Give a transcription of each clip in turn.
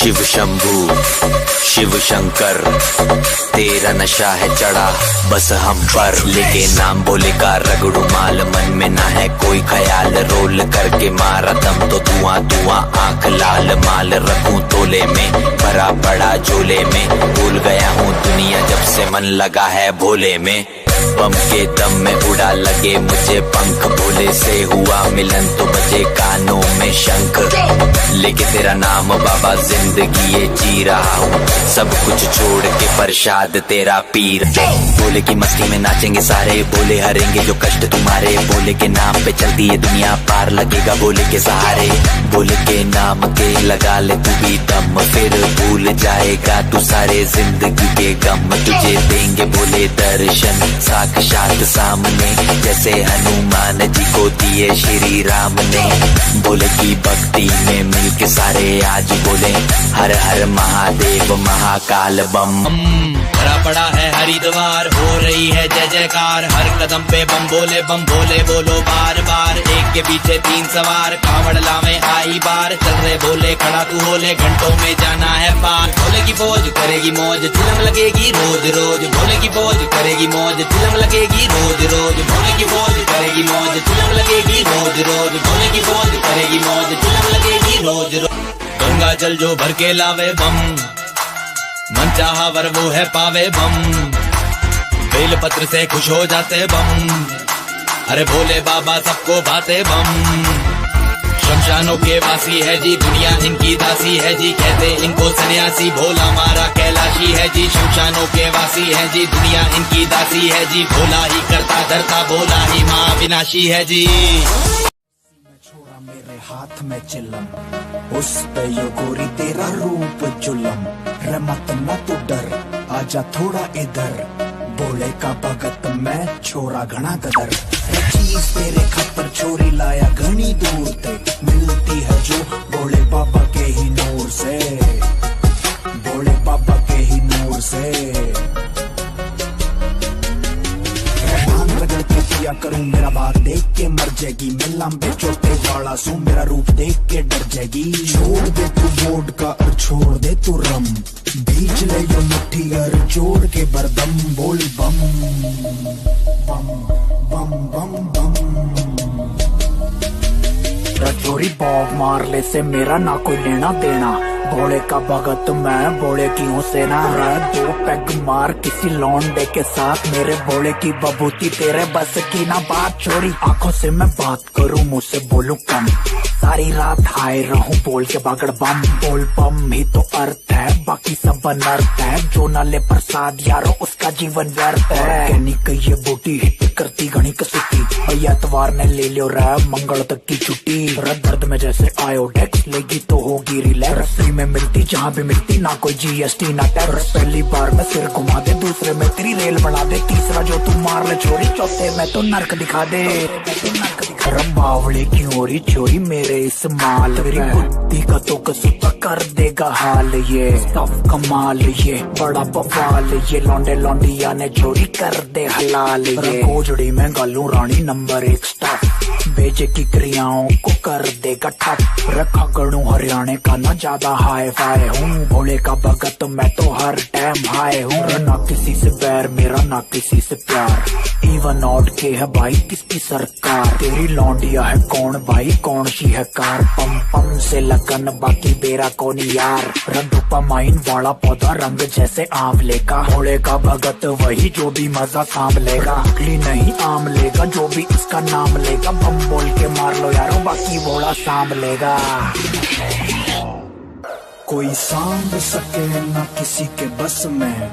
शिव शंभू शिव शंकर तेरा नशा है चढ़ा बस हम पर, लेके नाम बोले का रगड़ू माल, मन में ना है कोई ख्याल, रोल करके मारा दम तो धुआं धुआं आंख लाल, माल रखूं तोले में भरा पड़ा झोले में, भूल गया हूँ दुनिया जब से मन लगा है भोले में, बम के दम में उड़ा लगे मुझे पंख, भोले से हुआ मिलन तो बजे कानों में शंख, लेके तेरा नाम बाबा जिंदगी ये जी रहा हूँ, सब कुछ छोड़ के प्रसाद तेरा पीर, भोले की मस्ती में नाचेंगे सारे, भोले हरेंगे जो कष्ट तुम्हारे, भोले के नाम पे चलती है दुनिया पार लगेगा भोले के सहारे, भोले के नाम के लगा ले तू भी दम, फिर भूल जाएगा तू सारे जिंदगी के गम, तुझे देंगे भोले दर्शन साक्षात सामने, जैसे हनुमान जी को दिए श्री राम ने, भोले की भक्ति में मिलके सारे आज बोले हर हर महादेव महाकाल बम। भरा पड़ा है हरिद्वार, हो रही है जय जयकार, हर कदम पे बम भोले बोलो बार बार, एक के पीछे तीन सवार, कांवड़ लावे आई बार, चल रहे भोले खड़ा तू होले, घंटों में जाना है पार, भोले की फौज करेगी मौज, चिलम लगेगी रोज रोज, भोले की फौज करेगी मौज, चिलम लगेगी रोज रोज, भोले की फौज करेगी मौज, चिलम लगेगी रोज रोज, भोले की फौज करेगी मौज, चिलम लगेगी रोज रोज, गंगा जल जो भर के लावे बम, मन चाहा वर वो है पावे बम, बेल पत्र से खुश हो जाते बम, अरे भोले बाबा सबको भाते बम, शमशानों के वासी है जी दुनिया इनकी दासी है जी, कहते इनको सन्यासी, भोला मारा कैलाशी है जी, शमशानों के वासी है जी दुनिया इनकी दासी है जी, भोला ही करता धरता भोला ही माँ विनाशी है जी। छोड़ा मेरे हाथ में चिलम, उस पे यो गोरी तेरा रूप जुलम, रे मत न तू डर आजा थोड़ा इधर, भोले का भगत मैं छोरा घना गदर, चीज तेरे खातर छोरी लाया घनी दूर ते, मिलती है जो भोले बाबा के ही नूर से, भोले बाबा के ही नूर से, रगड़ के पिया करूं मेरा बात देख के मर जाएगी, मैं लंबे चोटे वाला सू मेरा रूप देख के डर जाएगी, छोड़ दे तू बोर्ड का और छोड़ दे तू रम, बीच ले यो मुट्ठी और जोड़ के बरदम, बोल बम बम बम बम बम, रजोरी बॉब मारले से मेरा ना कोई लेना देना, भोले का भगत मैं भोले की हूँ सेना, दो पैग मार किसी लौंडे के साथ, मेरे भोले की बबूती तेरे बस की ना बात, छोड़ी आंखों से मैं बात करूँ मुँह से बोलूँ कम, सारी रात हाय रहूं बोल के बागड़ बम, बोल बम ही तो अर्थ है बाकी सब अनर्थ है, जो न ले प्रसाद यारो उसका जीवन व्यर्थ है, ऑर्गेनिक ये बूटी हिट करती घनी कसूती, भैया एतवार ने ले लियो रे मंगल तक की छुट्टी, दर्द में जैसे आयोडेक्स लेगी तो होगी रिलैक्स, फ्री में मिलती जहाँ भी मिलती ना कोई जीएसटी ना टैक्स, पहली बार में सिर घुमा दे, दूसरे में तेरी रेल बना दे, तीसरा जो तू मार ले छोरी, चौथे में तो नर्क दिखा दे, बावले की ओरी चोरी मेरे इस माल, तेरी बुद्धि का तो कसूता कर देगा हाल, ये सब कमाल ये बड़ा बवाल, ये लौंडे लौंडिया ने चोरी कर दे हलाल, ये गोजड़ी में गालू रानी नंबर 1 स्टाफ, बेचे की क्रियाओं को कर देगा ठप, रखा गणू हरियाणे का ना ज्यादा हाई फाई हूँ, भोले का भगत मैं तो हर टाइम हाई हूँ, ना किसी से बैर मेरा ना किसी से प्यार, इवन आउट के है भाई किसकी सरकार, तेरी लौंडिया है कौन भाई कौन सी है कार, पम पम से लगन बाकी बेरा कौन यार, डोपामाइन वाला पौधा रंग जैसे आंवले का, भोले का भगत वही जो भी मजा काम लेगा, ली नहीं आम लेगा जो भी इसका नाम लेगा, बम बोल के मार लो यारो बाकी भोला साम लेगा, कोई सांभ सके न किसी के बस में,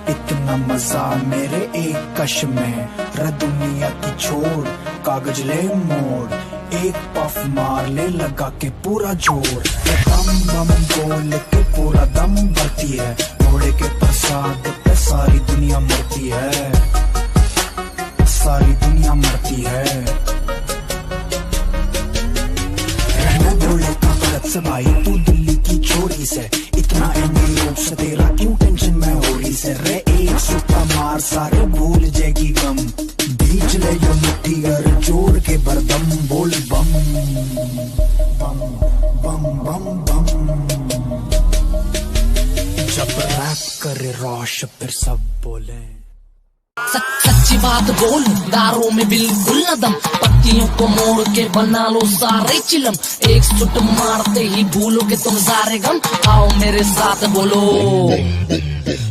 इतना मजा मेरे एक कश में, रे दुनिया की छोड़ कागज ले मोड़, एक पफ मार ले लगा के पूरा जोर, बम बम बोल के पूरा दम भरती है, भोले के प्रसाद पे सारी दुनिया मरती है, सारी दुनिया मरती है, भोले का भगत से भाई तू दिल्ली की छोरी से, इतना एंगेज से तेरा क्यों टेंशन में हो रही से, रे एक सुट्टा मार सारे भूल जाएगी गम, बीच ले यो मिट्टी और जोड़ के बरदम, बोल बम बम बम बम बम। जब रैप करे रोश फिर सब बोले। सच्ची बात बोल, दारों में बिल्कुल न दम, पत्तियों को मोड़ के बना लो सारे चिलम, एक सुट मारते ही भूलोगे तुम सारे गम, आओ मेरे साथ बोलो।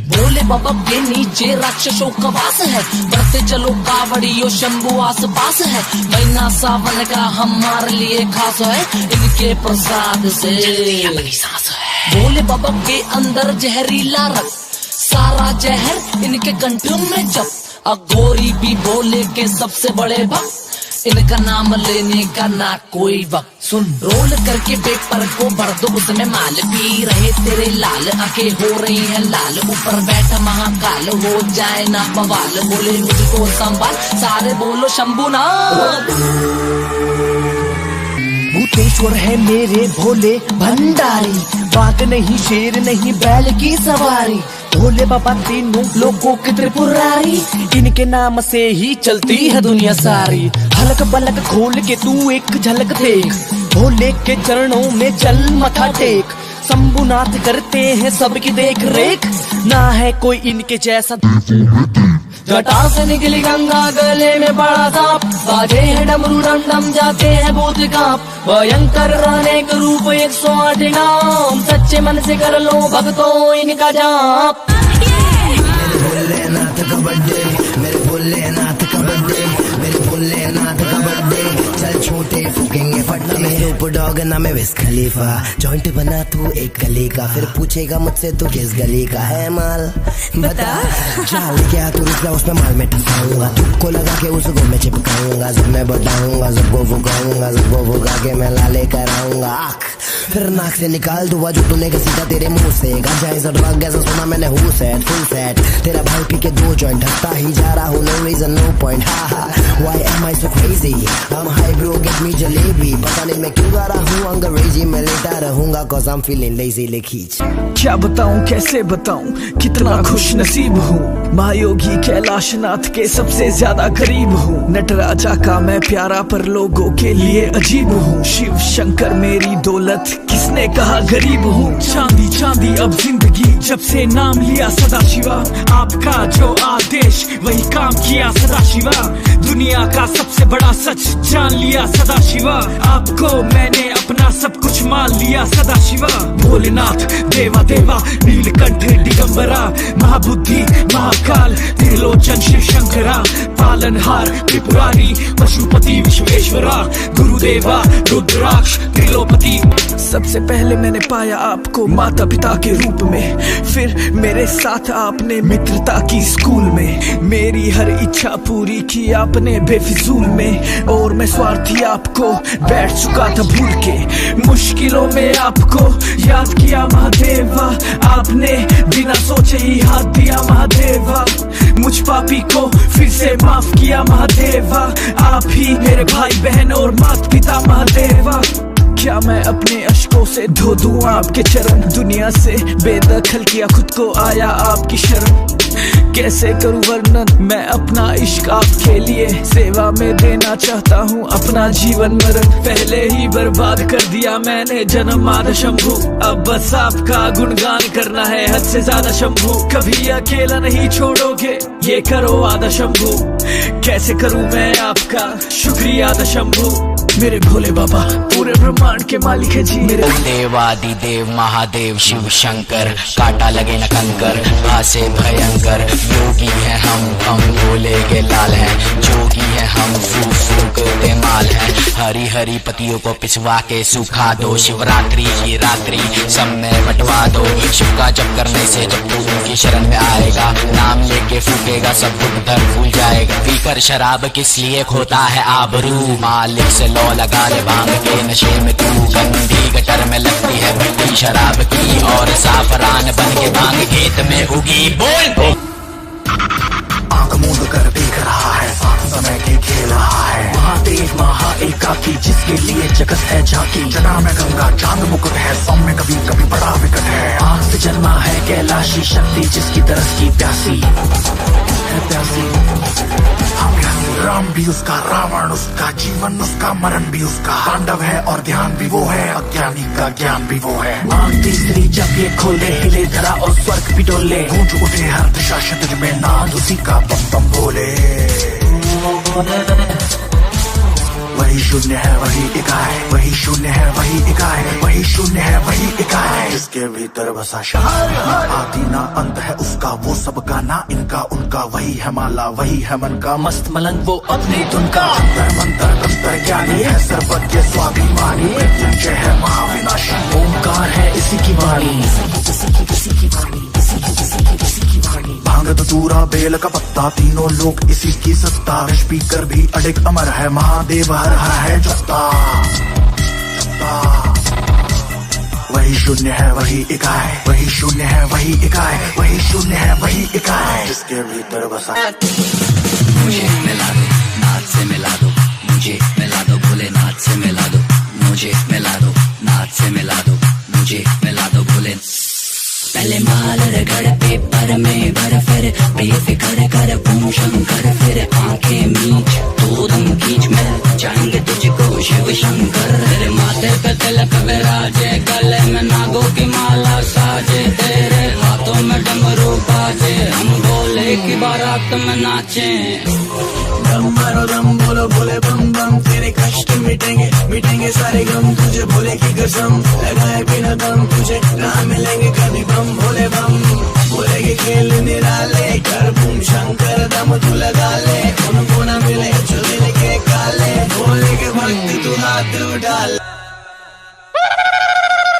भोले बाबा के नीचे राक्षसों का वास है, बढ़ते चलो कावड़ियों शंभु आस पास है, महीना सावन का हमारे लिए खास है, इनके प्रसाद से सांस है। भोले बाबा के अंदर जहरीला रस, सारा जहर इनके कंठों में जब, अघोरी भी भोले के सबसे बड़े भक्त, इनका नाम लेने का ना कोई वक्त। सुन रोल करके पेपर को भर दो उसमें माल, पी रहे तेरे लाल आंखें हो रही है लाल, ऊपर बैठा महाकाल हो जाए ना बवाल, बोले मुझको संभाल सारे बोलो शंभुनाथ। भूतेश्वर है मेरे भोले भंडारी, बाघ नहीं शेर नहीं बैल की सवारी, भोले बाबा तीनों लोगों के त्रिपुरारी, इनके नाम से ही चलती है दुनिया सारी। हलक पलक खोल के तू एक झलक देख, भोले के चरणों में चल मथा टेक, शंभुनाथ करते हैं सबकी देख रेख, ना है कोई इनके जैसा। जटा से निकली गंगा गले में बड़ा सांप, बाजे है डमरू डम डम जाते हैं भूत कांप, भयंकर अनेक रूप 108 नाम, सच्चे मन से कर लो भक्तों इनका जाप। मेरे भोलेनाथ का बर्थडे, मेरे भोलेनाथ का बर्थडे, मेरे भोलेनाथ का बर्थडे, चल छोटे फूकेंगे फटना में रूप डॉग ना में विस खलीफा, जॉइंट बना तू एक गली का, फिर पूछेगा मुझसे तू किस गली का है माल बता, चाल क्या तू रिश्ता उसमें माल में टसाऊंगा, तुमको लगा के उसको मैं चिपकाऊंगा, जब मैं बताऊंगा सबको फुकाऊंगा, सबको फुका के मैं लाले कराऊंगा, आँख फिर नाक से निकाल दूंगा जो तूने का सीधा तेरे मुंह से, गांजा ऐसा ड्रग ऐसा सुना मैंने हूँ सेट फुल सेट, तेरा भाई पी के 2 जॉइंट हंसता ही जा रहा हूँ, no reason no point, ha ha, why am I so crazy, I'm high bro get me jalebi, पता नहीं मैं क्यों गा रहा हूँ अंग्रेजी, मैं लेटा रहूंगा cause I'm feeling lazy ले खींच। क्या बताऊं कैसे बताऊं कितना खुश नसीब हूँ, महायोगी कैलाशनाथ के सबसे ज्यादा करीब हूँ, नटराजा का मैं प्यारा पर लोगों के लिए अजीब हूँ, शिव शंकर मेरी दौलत किसने कहा गरीब हूँ, चांदी चांदी अब जिंदगी जब से नाम लिया सदा शिवा, आपका जो आदेश वही काम किया सदा शिवा, दुनिया का सबसे बड़ा सच जान लिया सदा शिवा, आपको मैंने अपना सब कुछ मान लिया सदा शिवा, भोलेनाथ देवा देवा नीलकंठ दिगंबरा, महाबुद्धि महाकाल त्रिलोचन शिव शंकरा, पालनहार त्रिपुरारी पशुपति विश्वेश्वरा, गुरुदेवा रुद्राक्ष त्रिलोपति। सबसे पहले मैंने पाया आपको माता पिता के रूप में, फिर मेरे साथ आपने मित्रता की स्कूल में, मेरी हर इच्छा पूरी की आपने बेफिजूल में, और मैं स्वार्थी आपको बैठ चुका था भूल के, मुश्किलों में आपको याद किया महादेवा, आपने बिना सोचे ही हाथ दिया महादेवा, मुझ पापी को फिर से माफ किया महादेवा, आप ही मेरे भाई बहन और माता पिता महादेवा। क्या मैं अपने अश्कों से धो दूं आपके चरण, दुनिया से बेदखल किया खुद को आया आपकी शरण, कैसे करूं वर्णन मैं अपना इश्क आपके लिए, सेवा में देना चाहता हूं अपना जीवन मरण, पहले ही बर्बाद कर दिया मैंने जन्म आधा शंभू, अब बस आपका गुणगान करना है हद से ज्यादा शंभू, कभी अकेला नहीं छोड़ोगे ये करो आधा शंभू, कैसे करूं मैं आपका शुक्रिया आधा शंभू, मेरे भोले बाबा पूरे ब्रह्मांड के मालिक है जी मेरे। देवादि देव महादेव शिव शंकर, काटा लगे न कंकर भासे भयंकर, योगी है हम भोले के लाल हैं, जोगी है हम फूक दे माल है, हरी हरी पतियों को पिसवा के सुखा दो, शिवरात्रि की रात्रि सब में बंटवा दो, शिव का जप करने से जब तू उनकी शरण में आएगा, नाम लेके फूकेगा सब दुख दर्द भूल जाएगा, पीकर शराब किस लिए खोता है आबरू, मालिक से लो लगा ले भांग के नशे में तू, गंदी गटर में लगती है मिट्टी शराब की, और साफरान बन के भांग खेत में उगी। बोल आंख मूंद कर देख रहा है साथ समय के खेल रहा है, महादेव महा एकाकी जिसके लिए जगत है झांकी, जना में गंगा चांद मुकुट है, सौम्य कभी कभी बड़ा विकट है, आग से जन्मा है कैलाशी शक्ति जिसकी तरस की प्यासी, है प्यासी। राम भी उसका, रावण उसका, जीवन उसका, मरण भी उसका, तांडव है और ध्यान भी वो है, अज्ञानी का ज्ञान भी वो है। आंख तीसरी जब ये खोले, हिले धरा और स्वर्ग भी डोले, गूंज उठे हर दिशा क्षत्र में नाद उसी का बम बम बोले। वही शून्य है वही इकाई, वही शून्य है वही इकाई, वही शून्य है वही इकाई, जिसके भीतर बसा शांति, आदि ना अंत है उसका, वो सबका ना इनका उनका, वही है माला वही है मन का मस्त मलंग, वो अपनी धुन का अंतर मंत्र तंत्र ज्ञानी है, सर्वज्ञ स्वाभिमानी, मृत्युंजय है महाविनाशी, ओंकार है इसी की वाणी, भांग धतूरा बेल का पत्ता, तीनों लोग इसी की सत्ता, स्पीकर भी अडिग अमर है, महादेव हर है जपता। वही शून्य है वही इकाई, वही शून्य है वही इकाई, वही शून्य है वही इकाई, जिसके भीतर बसा। मुझे मिला दो नाथ से मिला दो, मुझे मिला दो भोलेनाथ से मिला दो, मुझे मिला दो नाथ से मिला दो, मुझे मिला दो भोले। पहले माल रगड़ पेपर में भर, फिर बेफिक्र कर बूम शंकर, फिर आंखें मीच दो दम खींच, मिल जाएंगे तुझको शिव शंकर। तेरे माथे पे तिलक विराजे, गले में नागों की माला साजे, तेरे हाथों में डमरू बाजे, हम भोले की बारात में नाचे। दम मारो दम बोलो भोले बम बम, तेरे कष्ट मिटेंगे मिटेंगे सारे गम, तुझे भोले की कसम, लगाए बिना दम तुझे कहाँ मिलेंगे कभी बम भोले बम। भोले के खेल निराले, कर बूम शंकर दम तू लगा ले, उनको न मिले जो दिल के काले, भोले के भक्त तू हाथ उठा ले।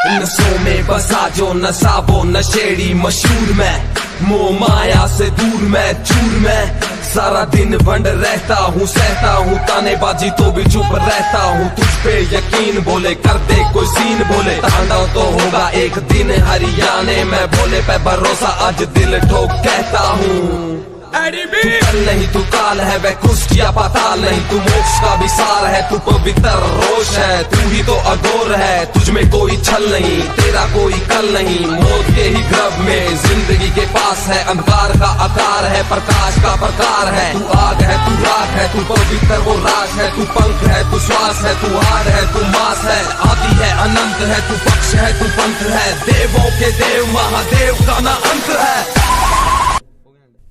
नसों में बसा जो नशा वो नशेड़ी मशहूर मैं, मोह माया से दूर मैं चूर मैं, सारा दिन बंद रहता हूँ, सहता हूँ तानेबाजी तो भी चुप रहता हूँ, तुझ पे यकीन बोले कर दे कोई सीन बोले, तांडव तो होगा एक दिन हरियाणे में, भोले पे भरोसा आज दिल ठोक कहता हूँ। तू कल नहीं तू काल है, वह कुछ या पाताल नहीं, तू मोक्ष का भी सार है, तू पवित्र रोश है, तू ही तो अघोर है, तुझ में कोई छल नहीं, तेरा कोई कल नहीं, मौत के ही गर्भ में जिंदगी के पास है, अंधकार का आकार है, प्रकाश का प्रकार है, तू आग है तू राख है, तू पवित्र वो राख है, तू पंख है तू श्वास है, तू हार है तू मास है, आदि है अनंत है, तू पक्ष है तू पंथ है, देवों के देव महादेव का ना अंत है।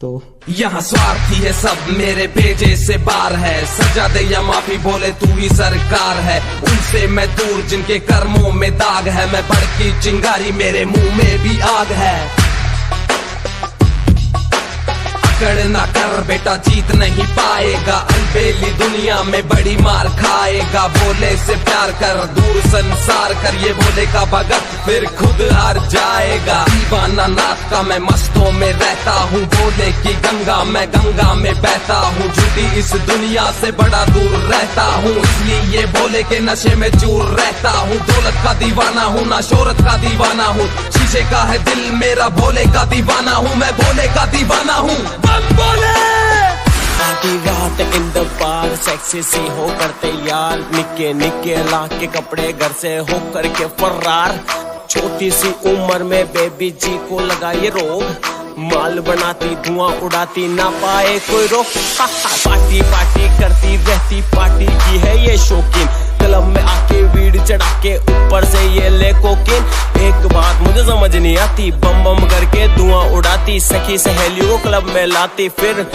तो यहाँ स्वार्थी है सब मेरे भेजे से बार है, सजा दे या माफी बोले तू ही सरकार है, उनसे मैं दूर जिनके कर्मों में दाग है, मैं भड़की चिंगारी मेरे मुंह में भी आग है। अकड़ ना कर बेटा जीत नहीं पाएगा, अलबेली दुनिया में बड़ी मार खाएगा, भोले से प्यार कर दूर संसार कर, ये भोले का भगत फिर खुद हार जाएगा। दीवाना नाथ का मैं मस्तों में रहता हूँ, भोले की गंगा मैं गंगा में बहता हूँ, झूठी इस दुनिया से बड़ा दूर रहता हूँ, इसलिए ये भोले के नशे में चूर रहता हूँ, दौलत का दीवाना हूँ ना शोहरत का दीवाना हूँ, शीशे का है दिल मेरा भोले का दीवाना हूँ, मैं भोले का दीवाना हूँ। पार्टी रात इन द बार, सेक्सी सी हो करते यार, निक्के निक्के लाख के कपड़े घर से हो करके फरार, छोटी सी उम्र में बेबी जी को लगा ये रोग, माल बनाती धुआं उड़ाती ना पाए कोई रोक, पार्टी पार्टी करती रहती पार्टी की है ये शौकीन, क्लब में आके वीड चढ़ा के ऊपर से ये ले कोकीन, एक बात मुझे समझ नहीं आती, बम बम करके धुआं उड़ाती, सखी सहेलियों को क्लब में लाती, फिर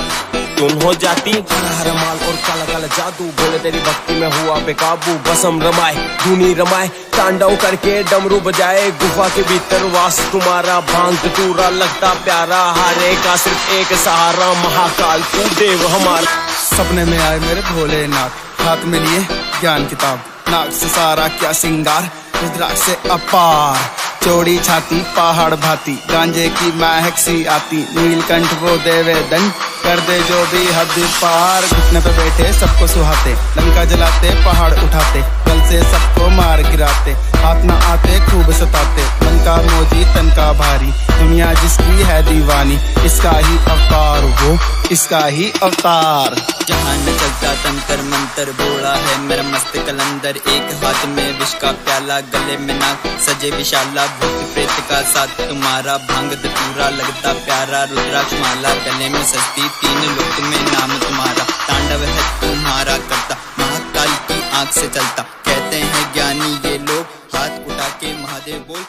धुन हो जाती, हरा माल और काला काला जादू, बोले तेरी भक्ति में हुआ बेकाबू, बसम रमाए धुनी रमाए, तांडव करके डमरू बजाए, गुफा के भीतर वास तुम्हारा, भांग टूरा लगता प्यारा, हारे का सिर्फ एक सहारा, महाकाल तू देव हमारा। सपने में आए मेरे भोलेनाथ, हाथ में लिए ज्ञान किताब, नाक से सारा क्या सिंगार, रुद्राक्ष से अपार, चौड़ी छाती पहाड़ भाती, गांजे की महक सी आती, नीलकंठ वो देवे दंड, कर दे जो भी हद पार, घुटने पे बैठे सबको सुहाते, लंका जलाते पहाड़ उठाते, बल से सबको मार गिराते, हाथ न आते खूब सताते, मन का मोजी तन का बड़ा भारी, दुनिया जिसकी है दीवानी, इसका ही अवतार वो, इसका ही अवतार। जहाँ न चलता तंत्र मंत्र, बोला है मेरा मस्त कलंदर, एक हाथ में विष का प्याला, गले में नाक सजे विशाला, भूत प्रेत का साथ तुम्हारा, भांग धतूरा लगता प्यारा, रुद्राक्ष माला गले में सस्ती, 3 लोक में नाम तुम्हारा, तांडव है तुम्हारा करता, महाकाल की आंख से चलता, कहते हैं ज्ञानी ये लोग, हाथ उठा के महादेव बोल।